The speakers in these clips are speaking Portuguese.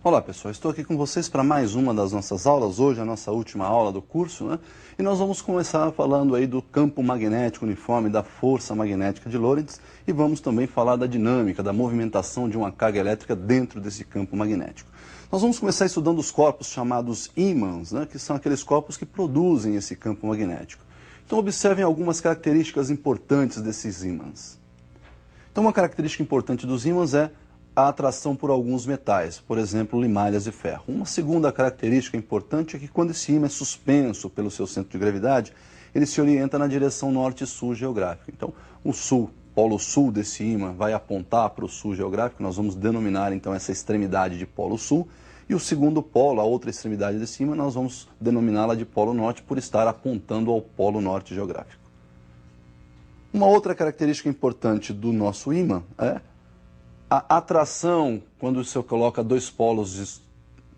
Olá pessoal, estou aqui com vocês para mais uma das nossas aulas, hoje a nossa última aula do curso, né? E nós vamos começar falando aí do campo magnético uniforme, da força magnética de Lorentz, e vamos também falar da dinâmica, da movimentação de uma carga elétrica dentro desse campo magnético. Nós vamos começar estudando os corpos chamados ímãs, né? Que são aqueles corpos que produzem esse campo magnético. Então observem algumas características importantes desses ímãs. Então uma característica importante dos ímãs é a atração por alguns metais, por exemplo, limalhas de ferro. Uma segunda característica importante é que quando esse ímã é suspenso pelo seu centro de gravidade, ele se orienta na direção norte-sul geográfica. Então, o sul, polo sul desse ímã vai apontar para o sul geográfico, nós vamos denominar então essa extremidade de polo sul, e o segundo polo, a outra extremidade desse ímã, nós vamos denominá-la de polo norte por estar apontando ao polo norte geográfico. Uma outra característica importante do nosso ímã é a atração. Quando você coloca dois polos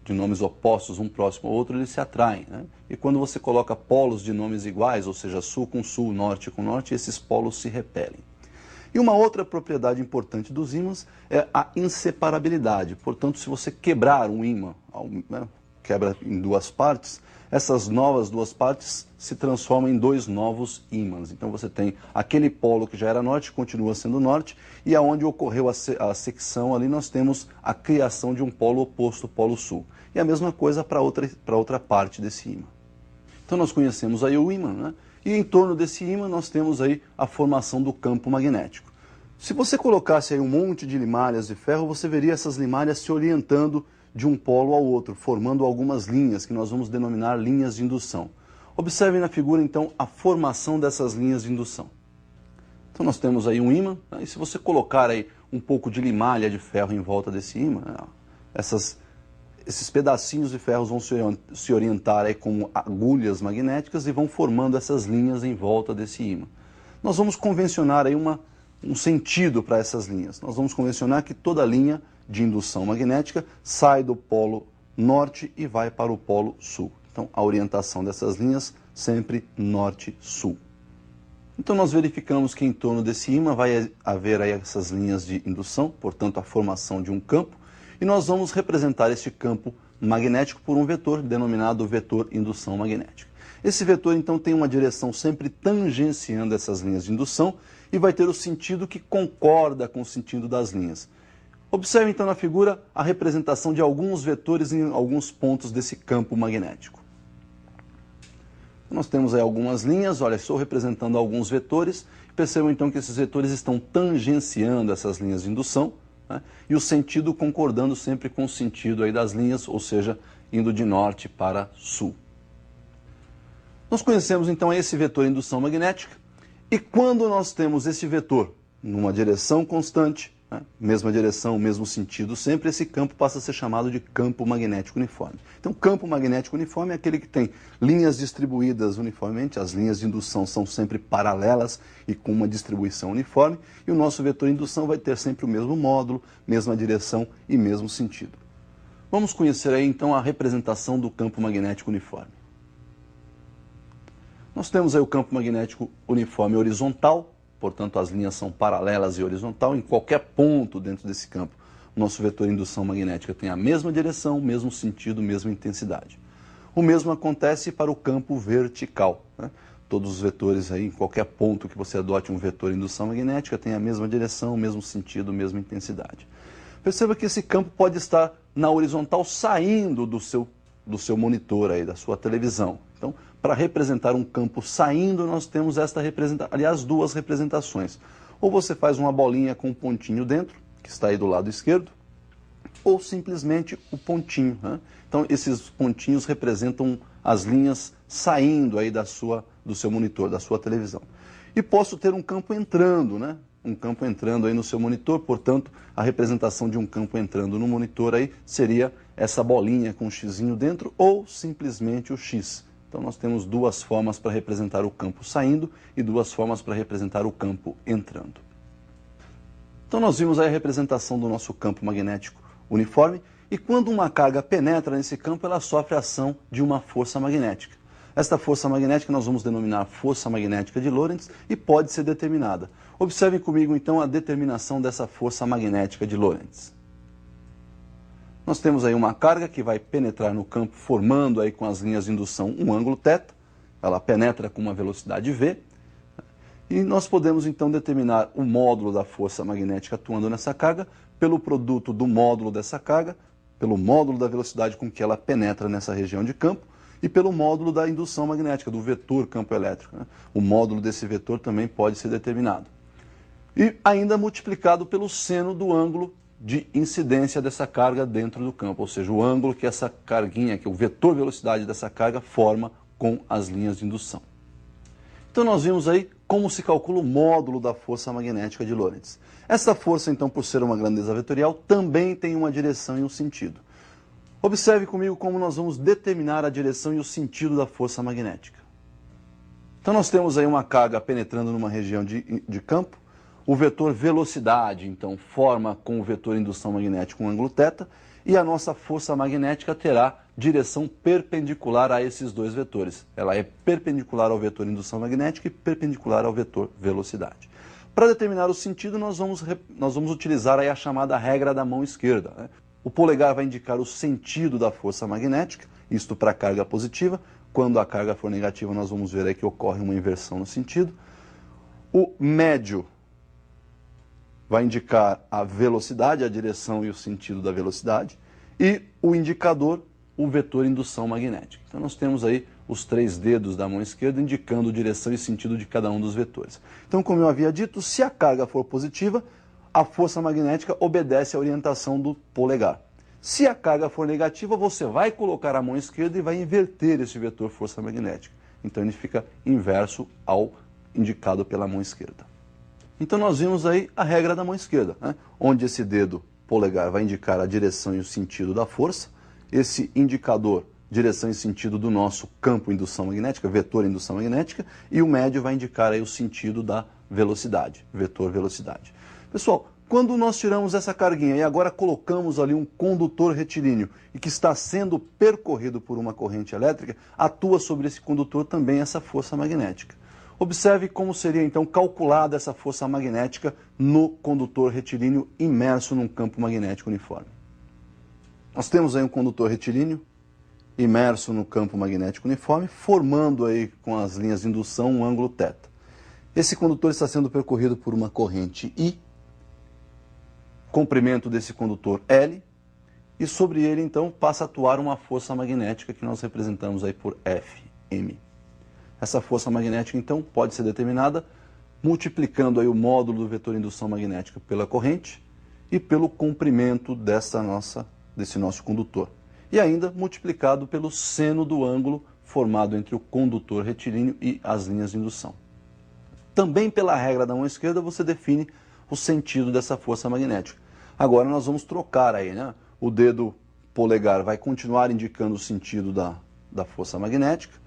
de nomes opostos, um próximo ao outro, eles se atraem, né? E quando você coloca polos de nomes iguais, ou seja, sul com sul, norte com norte, esses polos se repelem. E uma outra propriedade importante dos ímãs é a inseparabilidade. Portanto, se você quebrar um ímã, né, quebra em duas partes, essas novas duas partes se transformam em dois novos ímãs. Então você tem aquele polo que já era norte, continua sendo norte, e aonde ocorreu a secção ali nós temos a criação de um polo oposto, polo sul. E a mesma coisa para outra parte desse ímã. Então nós conhecemos aí o ímã, né? E em torno desse ímã nós temos aí a formação do campo magnético. Se você colocasse aí um monte de limalhas de ferro, você veria essas limalhas se orientando de um polo ao outro, formando algumas linhas que nós vamos denominar linhas de indução. Observem na figura, então, a formação dessas linhas de indução. Então nós temos aí um ímã, né? E se você colocar aí um pouco de limalha de ferro em volta desse ímã, né? Esses pedacinhos de ferro vão se orientar aí como agulhas magnéticas e vão formando essas linhas em volta desse ímã. Nós vamos convencionar aí um sentido para essas linhas. Nós vamos convencionar que toda linha de indução magnética sai do polo norte e vai para o polo sul. Então, a orientação dessas linhas sempre norte-sul. Então, nós verificamos que em torno desse ímã vai haver aí essas linhas de indução, portanto, a formação de um campo, e nós vamos representar este campo magnético por um vetor denominado vetor indução magnética. Esse vetor, então, tem uma direção sempre tangenciando essas linhas de indução e vai ter o sentido que concorda com o sentido das linhas. Observe então na figura a representação de alguns vetores em alguns pontos desse campo magnético. Nós temos aí algumas linhas, olha, estou representando alguns vetores. Percebam então que esses vetores estão tangenciando essas linhas de indução, né? E o sentido concordando sempre com o sentido aí das linhas, ou seja, indo de norte para sul. Nós conhecemos então esse vetor indução magnética, e quando nós temos esse vetor numa direção constante, mesma direção, mesmo sentido sempre, esse campo passa a ser chamado de campo magnético uniforme. Então, campo magnético uniforme é aquele que tem linhas distribuídas uniformemente, as linhas de indução são sempre paralelas e com uma distribuição uniforme, e o nosso vetor de indução vai ter sempre o mesmo módulo, mesma direção e mesmo sentido. Vamos conhecer aí então a representação do campo magnético uniforme. Nós temos aí o campo magnético uniforme horizontal, portanto, as linhas são paralelas e horizontal em qualquer ponto dentro desse campo. O nosso vetor de indução magnética tem a mesma direção, mesmo sentido, mesma intensidade. O mesmo acontece para o campo vertical, né? Todos os vetores aí, em qualquer ponto que você adote um vetor de indução magnética, tem a mesma direção, mesmo sentido, mesma intensidade. Perceba que esse campo pode estar na horizontal saindo do seu monitor aí, da sua televisão. Então, para representar um campo saindo, nós temos duas representações. Ou você faz uma bolinha com um pontinho dentro, que está aí do lado esquerdo, ou simplesmente o pontinho, né? Então, esses pontinhos representam as linhas saindo aí do seu monitor, da sua televisão. E posso ter um campo entrando, né? Um campo entrando aí no seu monitor, portanto, a representação de um campo entrando no monitor aí seria essa bolinha com um xizinho dentro, ou simplesmente o X. Então nós temos duas formas para representar o campo saindo e duas formas para representar o campo entrando. Então nós vimos aí a representação do nosso campo magnético uniforme, e quando uma carga penetra nesse campo, ela sofre a ação de uma força magnética. Esta força magnética nós vamos denominar força magnética de Lorentz e pode ser determinada. Observem comigo então a determinação dessa força magnética de Lorentz. Nós temos aí uma carga que vai penetrar no campo, formando aí com as linhas de indução um ângulo θ. Ela penetra com uma velocidade v. E nós podemos então determinar o módulo da força magnética atuando nessa carga pelo produto do módulo dessa carga, pelo módulo da velocidade com que ela penetra nessa região de campo e pelo módulo da indução magnética, do vetor campo elétrico, né? O módulo desse vetor também pode ser determinado. E ainda multiplicado pelo seno do ângulo de incidência dessa carga dentro do campo, ou seja, o ângulo que essa carguinha, que o vetor velocidade dessa carga forma com as linhas de indução. Então nós vimos aí como se calcula o módulo da força magnética de Lorentz. Essa força, então, por ser uma grandeza vetorial, também tem uma direção e um sentido. Observe comigo como nós vamos determinar a direção e o sentido da força magnética. Então nós temos aí uma carga penetrando numa região de campo. O vetor velocidade, então, forma com o vetor indução magnética um ângulo θ, e a nossa força magnética terá direção perpendicular a esses dois vetores. Ela é perpendicular ao vetor indução magnética e perpendicular ao vetor velocidade. Para determinar o sentido, nós vamos utilizar aí a chamada regra da mão esquerda, né? O polegar vai indicar o sentido da força magnética, isto para a carga positiva. Quando a carga for negativa, nós vamos ver aí que ocorre uma inversão no sentido. O médio vai indicar a velocidade, a direção e o sentido da velocidade, e o indicador, o vetor indução magnética. Então nós temos aí os 3 dedos da mão esquerda indicando direção e sentido de cada um dos vetores. Então, como eu havia dito, se a carga for positiva, a força magnética obedece à orientação do polegar. Se a carga for negativa, você vai colocar a mão esquerda e vai inverter esse vetor força magnética. Então ele fica inverso ao indicado pela mão esquerda. Então nós vimos aí a regra da mão esquerda, né? Onde esse dedo polegar vai indicar a direção e o sentido da força, esse indicador, direção e sentido do nosso campo indução magnética, vetor indução magnética, e o médio vai indicar aí o sentido da velocidade, vetor velocidade. Pessoal, quando nós tiramos essa carguinha e agora colocamos ali um condutor retilíneo e que está sendo percorrido por uma corrente elétrica, atua sobre esse condutor também essa força magnética. Observe como seria então calculada essa força magnética no condutor retilíneo imerso num campo magnético uniforme. Nós temos aí um condutor retilíneo imerso no campo magnético uniforme, formando aí com as linhas de indução um ângulo θ. Esse condutor está sendo percorrido por uma corrente I, comprimento desse condutor L, e sobre ele então passa a atuar uma força magnética que nós representamos aí por Fm. Essa força magnética, então, pode ser determinada multiplicando aí o módulo do vetor indução magnética pela corrente e pelo comprimento desse nosso condutor. E ainda multiplicado pelo seno do ângulo formado entre o condutor retilíneo e as linhas de indução. Também pela regra da mão esquerda você define o sentido dessa força magnética. Agora nós vamos trocar aí, né? O dedo polegar vai continuar indicando o sentido da força magnética.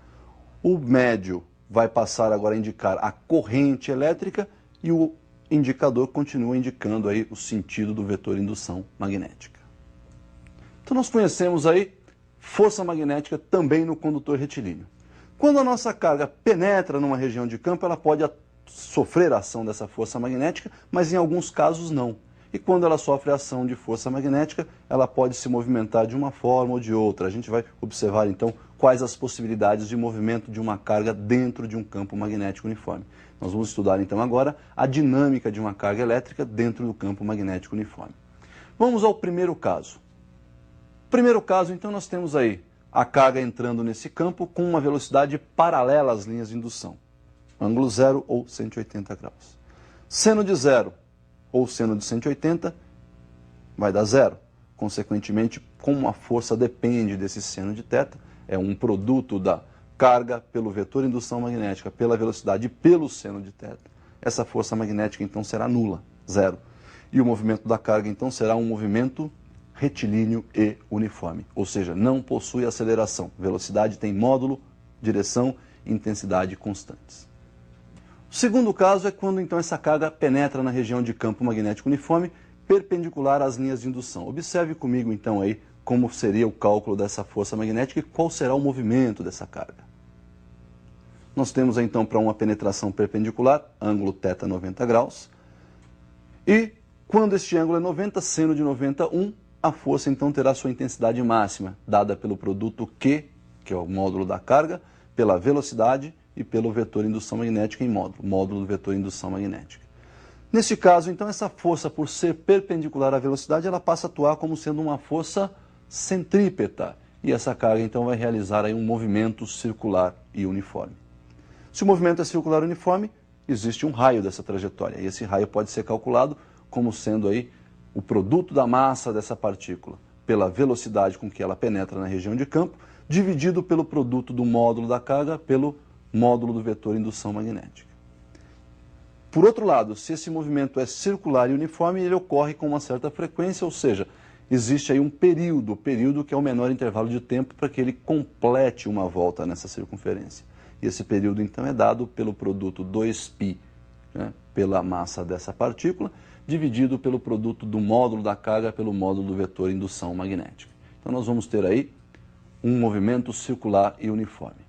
O médio vai passar agora a indicar a corrente elétrica e o indicador continua indicando aí o sentido do vetor indução magnética. Então nós conhecemos aí força magnética também no condutor retilíneo. Quando a nossa carga penetra numa região de campo, ela pode sofrer a ação dessa força magnética, mas em alguns casos não. E quando ela sofre a ação de força magnética, ela pode se movimentar de uma forma ou de outra. A gente vai observar então quais as possibilidades de movimento de uma carga dentro de um campo magnético uniforme. Nós vamos estudar então agora a dinâmica de uma carga elétrica dentro do campo magnético uniforme. Vamos ao primeiro caso. Primeiro caso, então, nós temos aí a carga entrando nesse campo com uma velocidade paralela às linhas de indução. Ângulo 0 ou 180 graus. Seno de 0 ou seno de 180 vai dar 0. Consequentemente, como a força depende desse seno de θ, é um produto da carga pelo vetor indução magnética, pela velocidade e pelo seno de θ, essa força magnética então será nula, 0. E o movimento da carga então será um movimento retilíneo e uniforme, ou seja, não possui aceleração. Velocidade tem módulo, direção e intensidade constantes. O segundo caso é quando então essa carga penetra na região de campo magnético uniforme perpendicular às linhas de indução. Observe comigo então aí como seria o cálculo dessa força magnética e qual será o movimento dessa carga. Nós temos então para uma penetração perpendicular, ângulo θ 90 graus, e quando este ângulo é 90, seno de 90, 1, a força então terá sua intensidade máxima, dada pelo produto Q, que é o módulo da carga, pela velocidade e pelo vetor indução magnética em módulo do vetor indução magnética. Neste caso, então, essa força, por ser perpendicular à velocidade, ela passa a atuar como sendo uma força centrípeta. E essa carga, então, vai realizar aí um movimento circular e uniforme. Se o movimento é circular e uniforme, existe um raio dessa trajetória. E esse raio pode ser calculado como sendo aí o produto da massa dessa partícula pela velocidade com que ela penetra na região de campo, dividido pelo produto do módulo da carga pelo módulo do vetor indução magnética. Por outro lado, se esse movimento é circular e uniforme, ele ocorre com uma certa frequência, ou seja, existe aí um período que é o menor intervalo de tempo para que ele complete uma volta nessa circunferência. E esse período, então, é dado pelo produto 2π, né, pela massa dessa partícula, dividido pelo produto do módulo da carga pelo módulo do vetor indução magnética. Então, nós vamos ter aí um movimento circular e uniforme.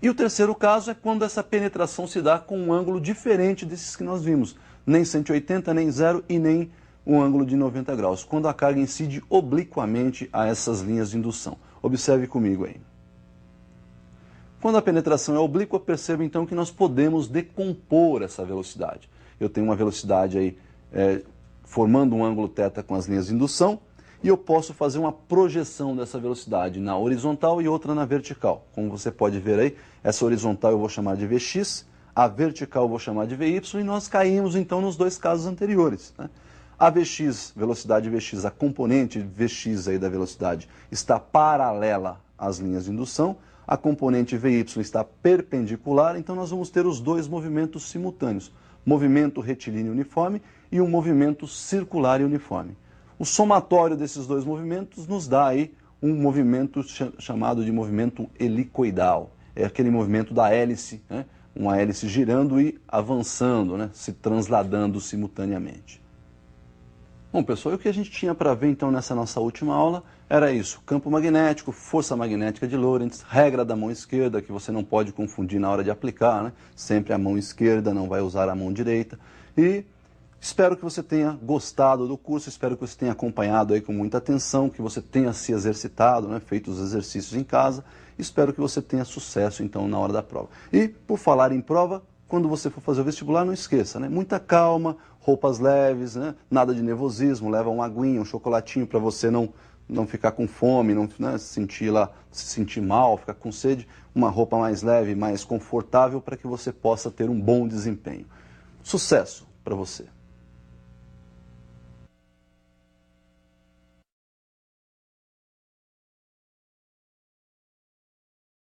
E o terceiro caso é quando essa penetração se dá com um ângulo diferente desses que nós vimos, nem 180, nem 0 e nem um ângulo de 90 graus, quando a carga incide obliquamente a essas linhas de indução. Observe comigo aí. Quando a penetração é oblíqua, perceba então que nós podemos decompor essa velocidade. Eu tenho uma velocidade aí formando um ângulo θ com as linhas de indução, e eu posso fazer uma projeção dessa velocidade na horizontal e outra na vertical. Como você pode ver aí, essa horizontal eu vou chamar de Vx, a vertical eu vou chamar de Vy, e nós caímos então nos dois casos anteriores, né? A Vx, velocidade Vx, a componente Vx aí da velocidade está paralela às linhas de indução, a componente Vy está perpendicular, então nós vamos ter os dois movimentos simultâneos, movimento retilíneo uniforme e um movimento circular e uniforme. O somatório desses dois movimentos nos dá aí um movimento chamado de movimento helicoidal. É aquele movimento da hélice, né? Uma hélice girando e avançando, né? Se transladando simultaneamente. Bom, pessoal, e o que a gente tinha para ver então nessa nossa última aula era isso: campo magnético, força magnética de Lorentz, regra da mão esquerda, que você não pode confundir na hora de aplicar, né? Sempre a mão esquerda, não vai usar a mão direita. E espero que você tenha gostado do curso, espero que você tenha acompanhado aí com muita atenção, que você tenha se exercitado, né, feito os exercícios em casa. Espero que você tenha sucesso então na hora da prova. E por falar em prova, quando você for fazer o vestibular, não esqueça, né, muita calma, roupas leves, né, nada de nervosismo, leva uma aguinha, um chocolatinho para você não ficar com fome, não, né, se sentir mal, ficar com sede, uma roupa mais leve, mais confortável para que você possa ter um bom desempenho. Sucesso para você!